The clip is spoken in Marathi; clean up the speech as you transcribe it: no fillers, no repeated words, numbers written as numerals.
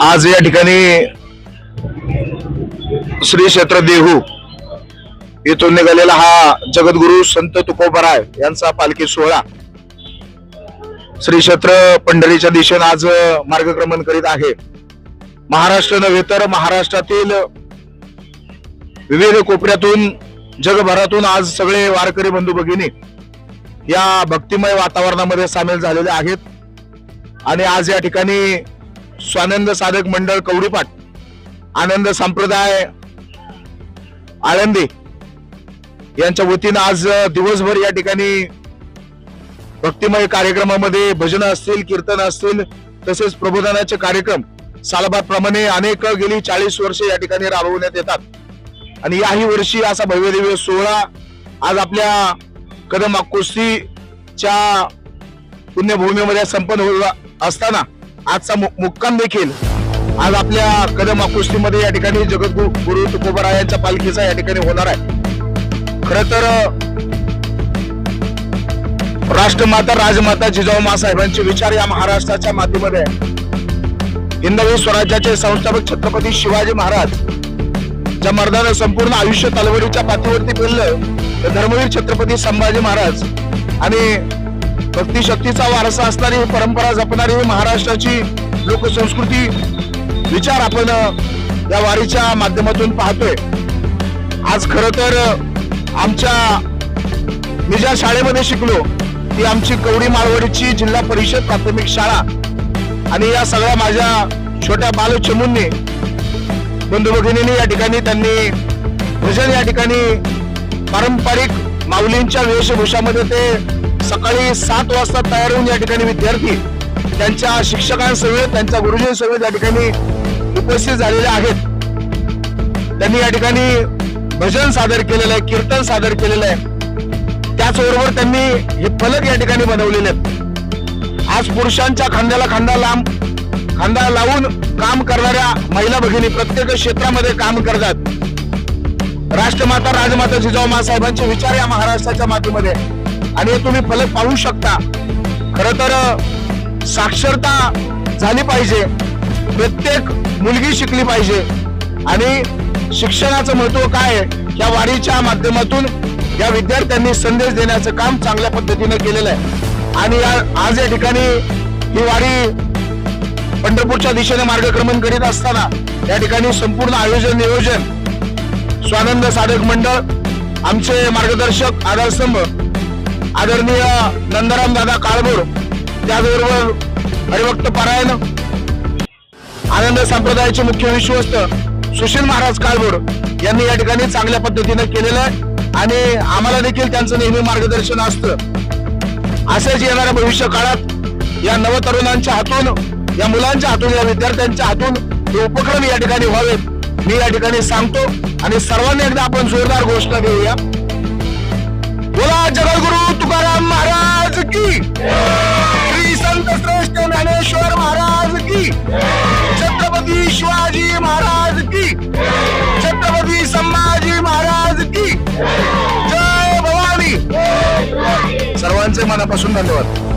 आज या ठिकाणी श्री क्षेत्र देहू येथून निघालेला हा जगद्गुरु संत तुकोबराय यांचा पालखी सोहळा श्री क्षेत्र पंढरीच्या दिशेने आज मार्गक्रमण करीत आहे। महाराष्ट्र नव्हे तर महाराष्ट्रातील विविध कोपऱ्यातून जगभरातून आज सगळे वारकरी बंधू भगिनी या भक्तिमय वातावरणामध्ये सामील झालेले आहेत आणि आज या ठिकाणी स्वानंद साधक मंडळ कवडीपाट आनंद संप्रदाय आळंदी यांच्या वतीने आज दिवसभर या ठिकाणी भक्तिमय कार्यक्रमामध्ये भजन असतील, कीर्तन असतील, तसेच प्रबोधनाचे कार्यक्रम सालबादप्रमाणे अनेक गेली 40 वर्षे या ठिकाणी राबवण्यात येतात आणि याही वर्षी असा भव्यदिव्य सोहळा आज आपल्या कदम कुस्तीच्या पुण्यभूमीमध्ये संपन्न होत असताना आजचा मुक्काम देखील आज आपल्या कदम कुस्तीमध्ये या ठिकाणी जगद्गुरु तुकोबराय यांच्या पालखीचा या ठिकाणी होणार आहे। खरं तर राष्ट्रमाता राजमाता जिजाऊ साहेबांचे विचार या महाराष्ट्राच्या मातीमध्ये हिंदवी स्वराज्याचे संस्थापक छत्रपती शिवाजी महाराज ज्या मर्दानं संपूर्ण आयुष्य तलवारीच्या पाठीवरती पेललं तर धर्मवीर छत्रपती संभाजी महाराज आणि भक्ती शक्तीचा वारसा असणारी परंपरा जपणारी महाराष्ट्राची लोकसंस्कृती विचार आपण या वारीच्या माध्यमातून पाहतोय। आज खरं तर मी ज्या शाळेमध्ये शिकलो ती आमची कवडी माळवडीची जिल्हा परिषद प्राथमिक शाळा आणि या सगळ्या माझ्या छोट्या बालचमूंनी बंधू भगिनींनी या ठिकाणी त्यांनी भजन या ठिकाणी पारंपरिक माऊलींच्या वेशभूषामध्ये ते सकाळी 7 वाजता तयार होऊन या ठिकाणी विद्यार्थी त्यांच्या शिक्षकांसमवेत त्यांच्या गुरुजींसमवेत या ठिकाणी उपस्थित झालेले आहेत। त्यांनी या ठिकाणी भजन सादर केलेलं आहे, कीर्तन सादर केलेलं आहे, त्याचबरोबर त्यांनी हे फलक या ठिकाणी बनवलेले आहेत। आज पुरुषांच्या खांद्याला खांदा लावून काम करणाऱ्या महिला भगिनी प्रत्येक क्षेत्रामध्ये काम करतात। राष्ट्रमाता राजमाता जिजाऊ साहेबांचे विचार या महाराष्ट्राच्या मातीमध्ये आणि हे तुम्ही फलक पाहू शकता। खरं तर साक्षरता झाली पाहिजे, प्रत्येक मुलगी शिकली पाहिजे आणि शिक्षणाचं महत्व काय या वारीच्या माध्यमातून या विद्यार्थ्यांनी संदेश देण्याचं काम चांगल्या पद्धतीने केलेलं आहे आणि आज या ठिकाणी ही वारी पंढरपूरच्या दिशेने मार्गक्रमण करीत असताना या ठिकाणी संपूर्ण आयोजन नियोजन स्वानंद साधक मंडळ आमचे मार्गदर्शक आधारस्तंभ आदरणीय नंदराम दादा काळभोर, त्याचबरोबर हरिभक्त पारायण आनंद संप्रदायाचे मुख्य विश्वस्त सुशील महाराज काळभोर यांनी या ठिकाणी चांगल्या पद्धतीने केलेलं आहे आणि आम्हाला देखील त्यांचं नेहमी मार्गदर्शन असतं। असेच येणाऱ्या भविष्य काळात या नवतरुणांच्या हातून, या मुलांच्या हातून, या विद्यार्थ्यांच्या हातून हे उपक्रम या ठिकाणी व्हावेत मी या ठिकाणी सांगतो आणि सर्वांनी एकदा आपण जोरदार घोषणा देऊया। बोला जगद्गुरु तुकाराम महाराज की, श्री संत श्रेष्ठ ज्ञानेश्वर महाराज की, छत्रपती शिवाजी महाराज की, छत्रपती संभाजी महाराज की जय भवानी। सर्वांचे मनापासून धन्यवाद।